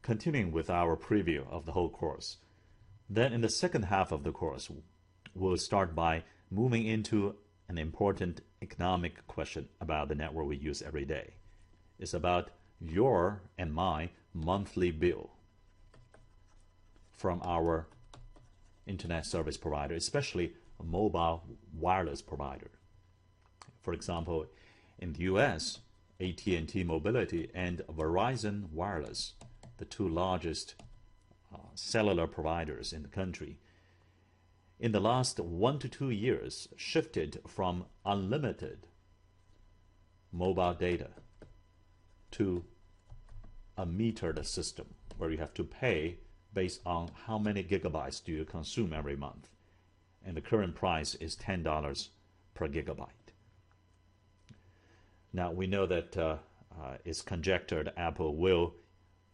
continuing with our preview of the whole course. Then in the second half of the course, we'll start by moving into an important economic question about the network we use every day. It's about your and my monthly bill from our internet service provider, especially a mobile wireless provider. For example, in the US, AT&T Mobility and Verizon Wireless, the two largest cellular providers in the country, in the last 1 to 2 years, shifted from unlimited mobile data to a metered system where you have to pay based on how many gigabytes do you consume every month. And the current price is $10 per gigabyte. Now, we know that it's conjectured Apple will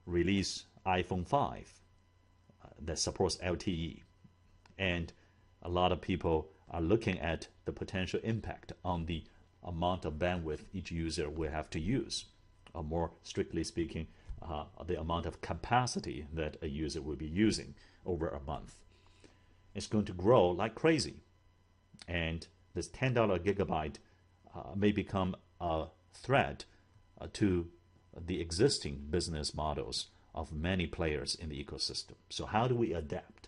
release iPhone 5 that supports LTE. And a lot of people are looking at the potential impact on the amount of bandwidth each user will have to use, or more strictly speaking, the amount of capacity that a user will be using over a month. It's going to grow like crazy. And this $10 gigabyte may become a threat to the existing business models of many players in the ecosystem. So how do we adapt?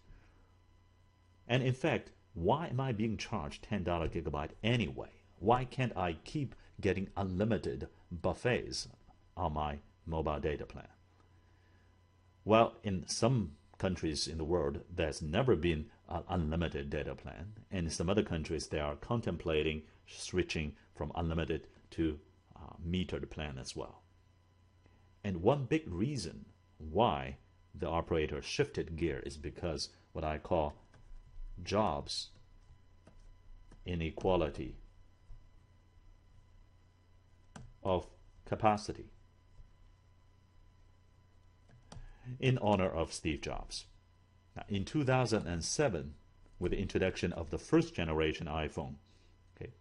And in fact, why am I being charged $10 gigabyte anyway? Why can't I keep getting unlimited buffets on my mobile data plan? Well, in some countries in the world, there's never been an unlimited data plan. And in some other countries, they are contemplating switching from unlimited to metered plan as well. And one big reason why the operator shifted gear is because what I call jobs inequality of capacity, in honor of Steve Jobs. Now, in 2007, with the introduction of the first generation iPhone, okay,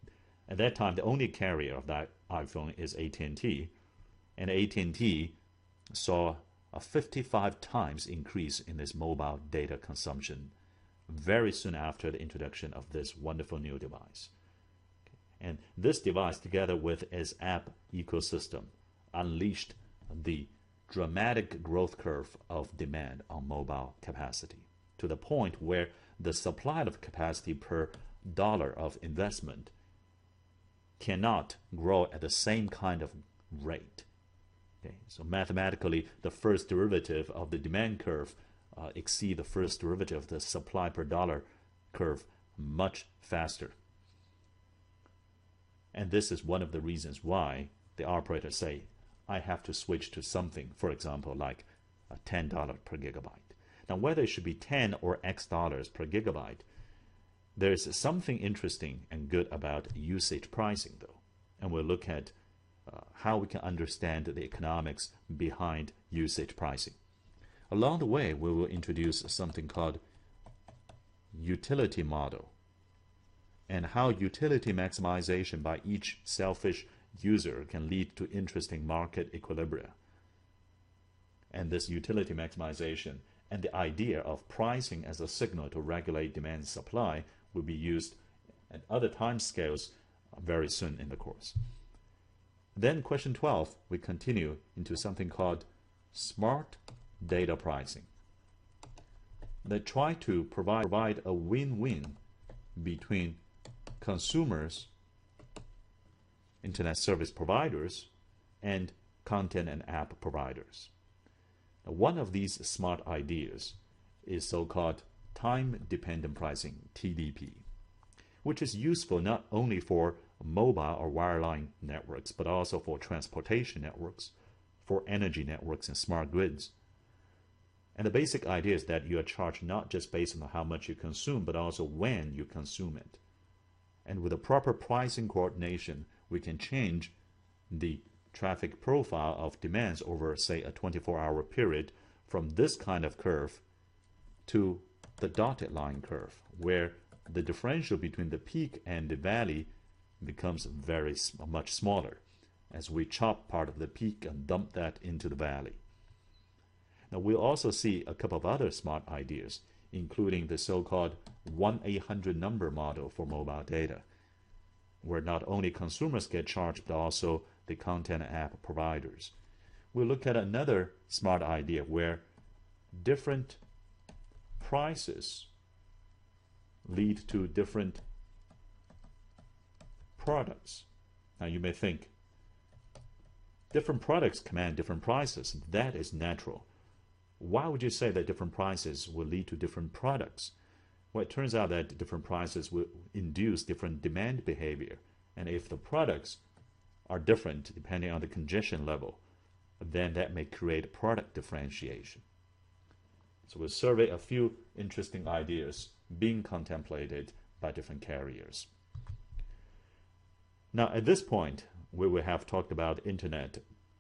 at that time the only carrier of that iPhone is AT&T, and AT&T saw a 55 times increase in its mobile data consumption very soon after the introduction of this wonderful new device. Okay. And this device, together with its app ecosystem, unleashed the dramatic growth curve of demand on mobile capacity to the point where the supply of capacity per dollar of investment cannot grow at the same kind of rate. Okay. So mathematically, the first derivative of the demand curve exceed the first derivative of the supply per dollar curve much faster. And this is one of the reasons why the operators say, I have to switch to something, for example, like a $10 per gigabyte. Now, whether it should be 10 or X dollars per gigabyte, there's something interesting and good about usage pricing, though. And we'll look at how we can understand the economics behind usage pricing. Along the way, we will introduce something called utility model and how utility maximization by each selfish user can lead to interesting market equilibria. And this utility maximization and the idea of pricing as a signal to regulate demand and supply will be used at other time scales very soon in the course. Then question 12, we continue into something called smart data pricing. They try to provide a win-win between consumers, internet service providers, and content and app providers. Now, one of these smart ideas is so-called time-dependent pricing, TDP, which is useful not only for mobile or wireline networks, but also for transportation networks, for energy networks and smart grids. And the basic idea is that you are charged not just based on how much you consume, but also when you consume it. And with a proper pricing coordination, we can change the traffic profile of demands over, say, a 24-hour period from this kind of curve to the dotted line curve, where the differential between the peak and the valley becomes much smaller as we chop part of the peak and dump that into the valley. Now, we'll also see a couple of other smart ideas, including the so-called 1-800 number model for mobile data, where not only consumers get charged, but also the content app providers. We'll look at another smart idea where different prices lead to different products. Now, you may think, different products command different prices. That is natural. Why would you say that different prices will lead to different products? Well, it turns out that different prices will induce different demand behavior. And if the products are different depending on the congestion level, then that may create product differentiation. So we'll survey a few interesting ideas being contemplated by different carriers. Now, at this point, we will have talked about internet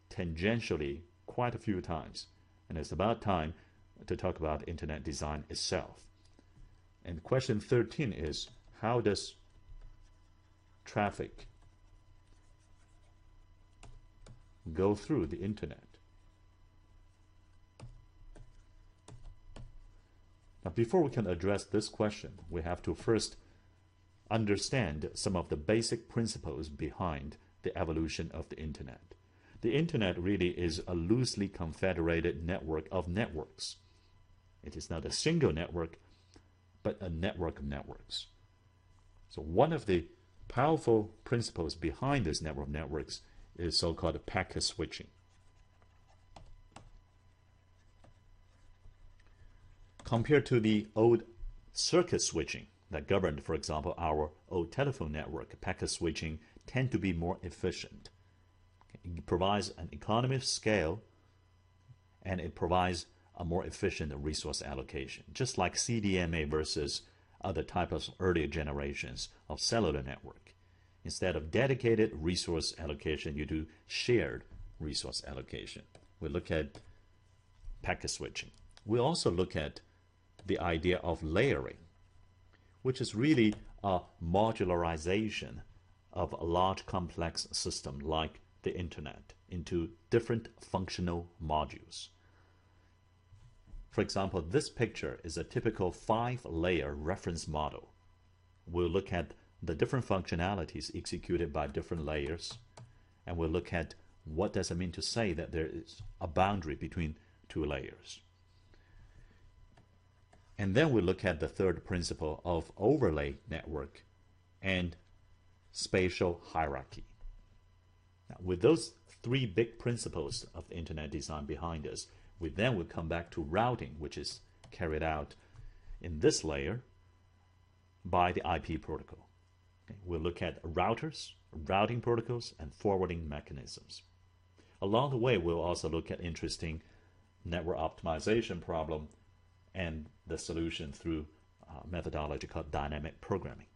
tangentially quite a few times, and it's about time to talk about internet design itself. And question 13 is, how does traffic go through the internet? Now, before we can address this question, we have to first understand some of the basic principles behind the evolution of the internet. The internet really is a loosely confederated network of networks. It is not a single network, but a network of networks. So one of the powerful principles behind this network of networks is so-called packet switching. Compared to the old circuit switching that governed, for example, our old telephone network, packet switching tend to be more efficient. It provides an economy of scale, and it provides a more efficient resource allocation, just like CDMA versus other types of earlier generations of cellular network. Instead of dedicated resource allocation, you do shared resource allocation. We look at packet switching. We also look at the idea of layering, which is really a modularization of a large complex system like the internet into different functional modules. For example, this picture is a typical 5-layer reference model. We'll look at the different functionalities executed by different layers, and we'll look at what does it mean to say that there is a boundary between two layers. And then we look at the third principle of overlay network and spatial hierarchy. Now, with those three big principles of the internet design behind us, we then will come back to routing, which is carried out in this layer by the IP protocol. Okay, we'll look at routers, routing protocols, and forwarding mechanisms. Along the way, we'll also look at interesting network optimization problem and the solution through methodology called dynamic programming.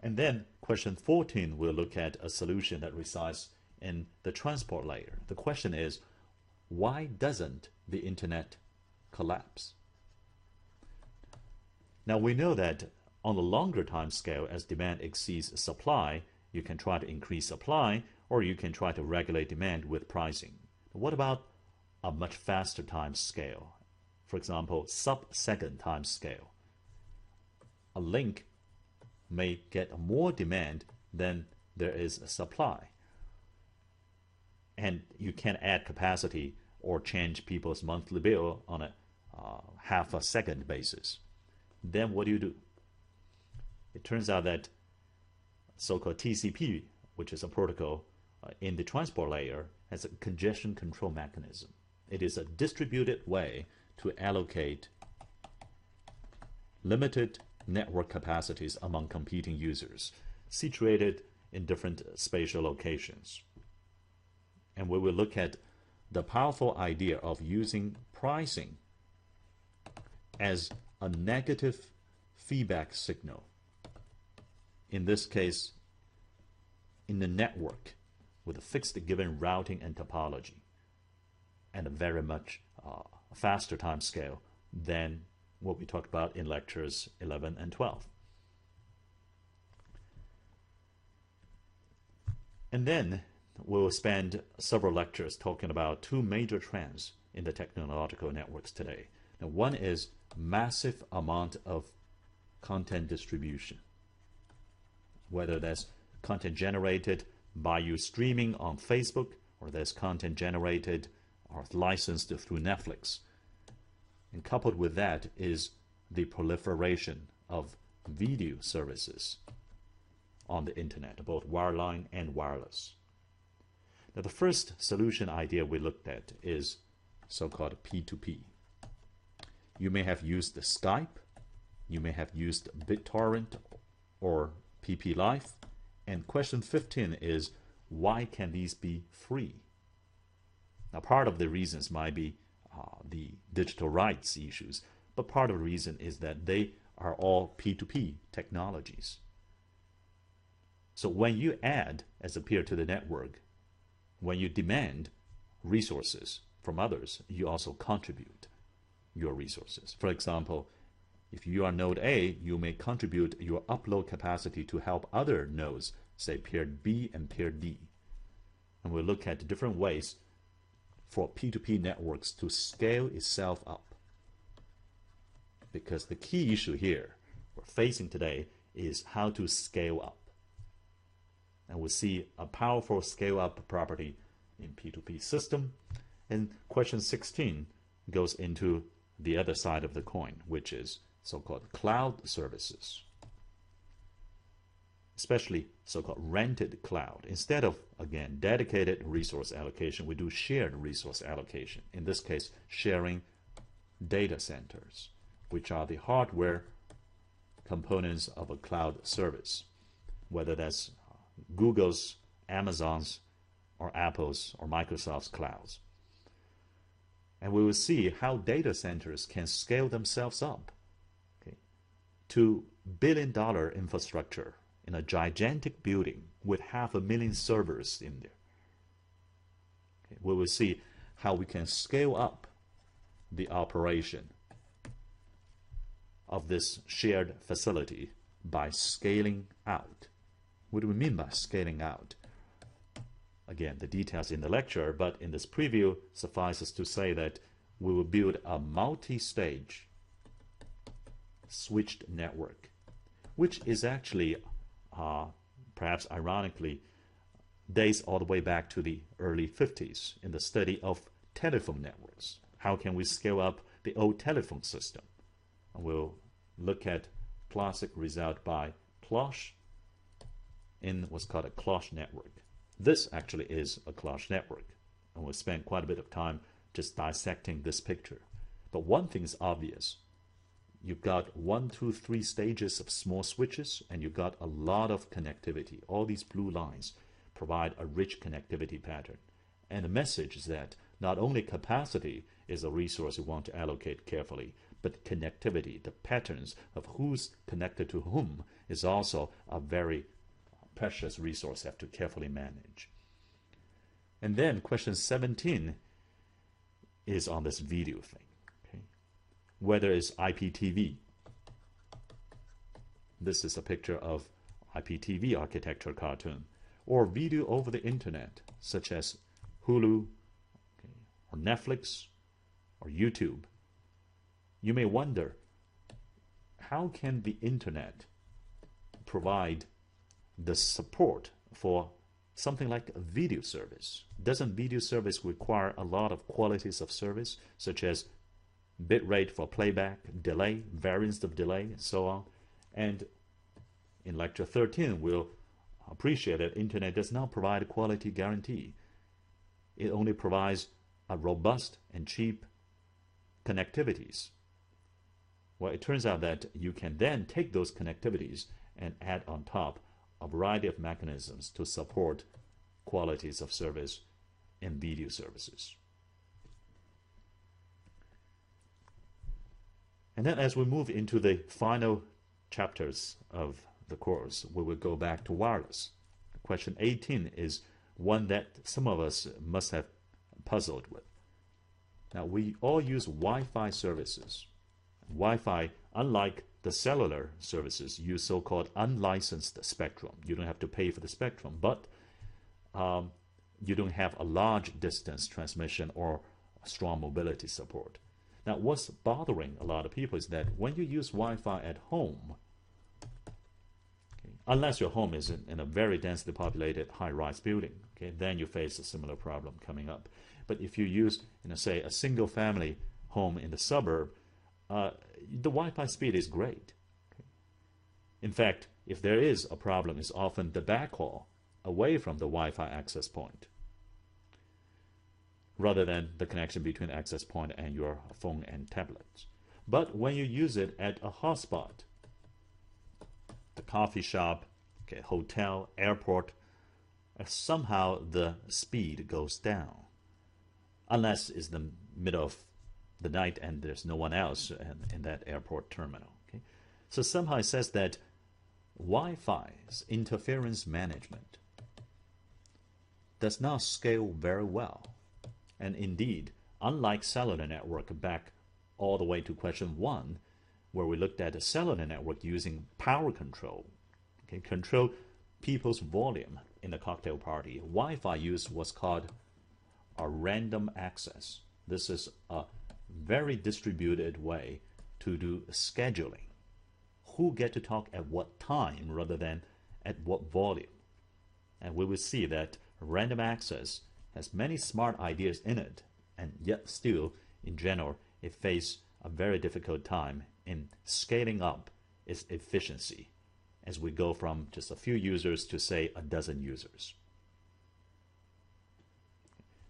And then question 14, we'll look at a solution that resides in the transport layer. The question is, why doesn't the internet collapse? Now, we know that on the longer time scale, as demand exceeds supply, you can try to increase supply, or you can try to regulate demand with pricing. What about a much faster time scale? For example, sub-second time scale. A link may get more demand than there is a supply. And you can add capacity or change people's monthly bill on a half a second basis. Then what do? It turns out that so-called TCP, which is a protocol in the transport layer, has a congestion control mechanism. It is a distributed way to allocate limited network capacities among competing users, situated in different spatial locations. And we will look at the powerful idea of using pricing as a negative feedback signal. In this case, in the network with a fixed given routing and topology, and a very much faster time scale than what we talked about in lectures 11 and 12. And then we'll spend several lectures talking about two major trends in the technological networks today. Now, one is massive amount of content distribution, whether that's content generated by you streaming on Facebook, or there's content generated or licensed through Netflix. And coupled with that is the proliferation of video services on the internet, both wireline and wireless. Now, the first solution idea we looked at is so-called P2P. You may have used Skype, you may have used BitTorrent or PP Live, and question 15 is, why can these be free? Now, part of the reasons might be the digital rights issues, but part of the reason is that they are all P2P technologies. So when you add as a peer to the network, when you demand resources from others, you also contribute your resources. For example, if you are node A, you may contribute your upload capacity to help other nodes, say peer B and peer D. And we'll look at different ways for P2P networks to scale itself up. Because the key issue here we're facing today is how to scale up. And we'll see a powerful scale-up property in P2P system. And question 16 goes into the other side of the coin, which is so-called cloud services, especially so-called rented cloud. Instead of, again, dedicated resource allocation, we do shared resource allocation. In this case, sharing data centers, which are the hardware components of a cloud service, whether that's Google's, Amazon's, or Apple's, or Microsoft's clouds. And we will see how data centers can scale themselves up, okay, to billion-dollar infrastructure in a gigantic building with 500,000 servers in there. Okay, we will see how we can scale up the operation of this shared facility by scaling out. What do we mean by scaling out? Again, the details in the lecture, but in this preview, suffices to say that we will build a multi-stage switched network, which is actually, perhaps ironically, dates all the way back to the early 50s in the study of telephone networks. How can we scale up the old telephone system? And we'll look at classic result by Cloche in what's called a Cloche network. This actually is a Cloche network, and we'll spend quite a bit of time just dissecting this picture. But one thing is obvious. You've got 1, 2, 3 stages of small switches, and you've got a lot of connectivity. All these blue lines provide a rich connectivity pattern. And the message is that not only capacity is a resource you want to allocate carefully, but connectivity, the patterns of who's connected to whom, is also a very precious resource you have to carefully manage. And then question 17 is on this video thing. Okay? Whether it's IPTV. This is a picture of IPTV architecture cartoon, or video over the internet, such as Hulu, okay, or Netflix, or YouTube. You may wonder, how can the internet provide the support for something like a video service? Doesn't video service require a lot of qualities of service, such as bit rate for playback, delay, variance of delay, and so on? And in lecture 13, we'll appreciate that internet does not provide a quality guarantee. It only provides a robust and cheap connectivities. Well, it turns out that you can then take those connectivities and add on top a variety of mechanisms to support qualities of service in video services. And then as we move into the final chapters of the course, we will go back to wireless. Question 18 is one that some of us must have puzzled with. Now, we all use Wi-Fi services. Wi-Fi, unlike the cellular services, use so-called unlicensed spectrum. You don't have to pay for the spectrum, but you don't have a large distance transmission or strong mobility support. Now, what's bothering a lot of people is that when you use Wi-Fi at home, okay, unless your home is in a very densely populated high-rise building, okay, then you face a similar problem coming up. But if you use, say, a single-family home in the suburb, the Wi-Fi speed is great. Okay? In fact, if there is a problem, it's often the backhaul away from the Wi-Fi access point, rather than the connection between access point and your phone and tablet. But when you use it at a hotspot, the coffee shop, okay, hotel, airport, somehow the speed goes down, unless it's the middle of the night and there's no one else in that airport terminal. Okay? So somehow it says that Wi-Fi's interference management does not scale very well. And indeed, unlike cellular network back all the way to question 1, where we looked at a cellular network using power control, okay, control people's volume in the cocktail party, Wi-Fi use what's called a random access. This is a very distributed way to do scheduling. Who get to talk at what time rather than at what volume. And we will see that random access has many smart ideas in it, and yet still, in general, it faces a very difficult time in scaling up its efficiency as we go from just a few users to, say, a dozen users.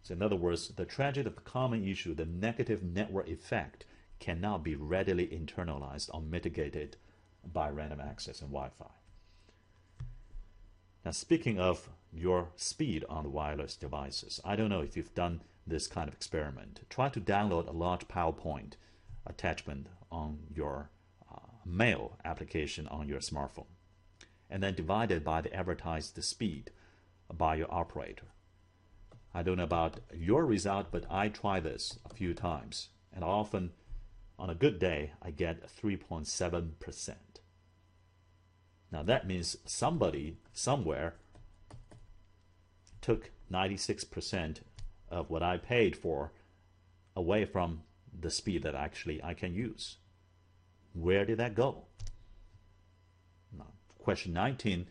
So in other words, the tragedy of the common issue, the negative network effect, cannot be readily internalized or mitigated by random access and Wi-Fi. Now, speaking of your speed on the wireless devices, I don't know if you've done this kind of experiment. Try to download a large PowerPoint attachment on your mail application on your smartphone, and then divide it by the advertised speed by your operator. I don't know about your result, but I try this a few times, and often on a good day I get 3.7%. Now that means somebody somewhere took 96% of what I paid for away from the speed that actually I can use. Where did that go? Now, question 19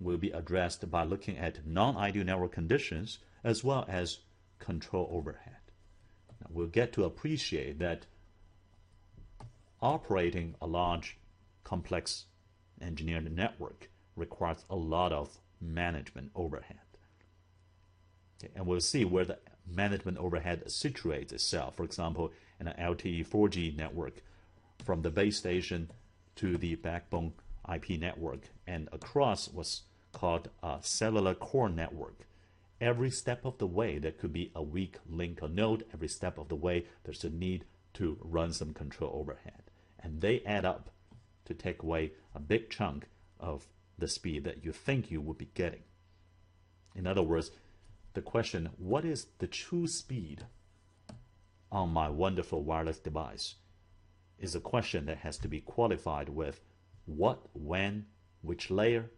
will be addressed by looking at non-ideal network conditions as well as control overhead. Now, we'll get to appreciate that operating a large, complex engineered network requires a lot of management overhead. Okay, and we'll see where the management overhead situates itself. For example, in an LTE 4G network, from the base station to the backbone IP network and across what's called a cellular core network. Every step of the way, there could be a weak link or node. Every step of the way, there's a need to run some control overhead. And they add up to take away a big chunk of the speed that you think you would be getting. In other words, the question, what is the true speed on my wonderful wireless device, is a question that has to be qualified with what, when, which layer,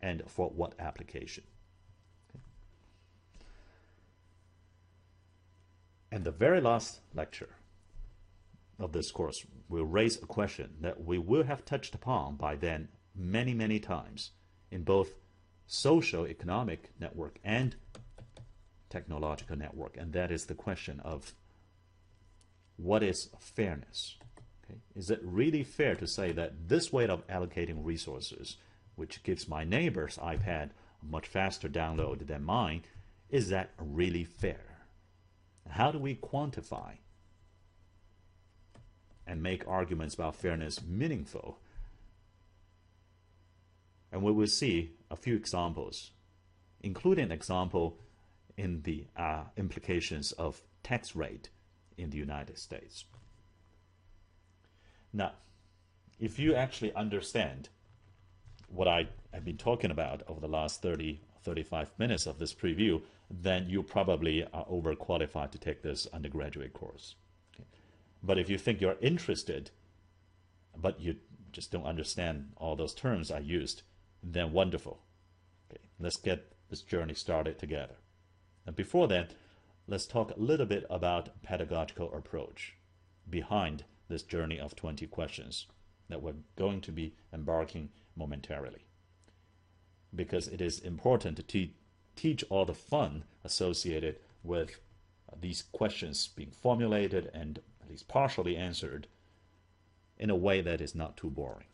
and for what application. Okay. And the very last lecture of this course will raise a question that we will have touched upon by then many, many times in both social economic network and technological network, and that is the question of what is fairness. Okay? Is it really fair to say that this way of allocating resources, which gives my neighbor's iPad a much faster download than mine, is that really fair? How do we quantify and make arguments about fairness meaningful? And we will see a few examples, including an example in the implications of tax rate in the United States. Now, if you actually understand what I have been talking about over the last 35 minutes of this preview, then you probably are overqualified to take this undergraduate course. Okay. But if you think you're interested, but you just don't understand all those terms I used, then wonderful. Okay, let's get this journey started together. And before that, let's talk a little bit about pedagogical approach behind this journey of 20 questions that we're going to be embarking momentarily. Because it is important to teach all the fun associated with these questions being formulated and at least partially answered in a way that is not too boring.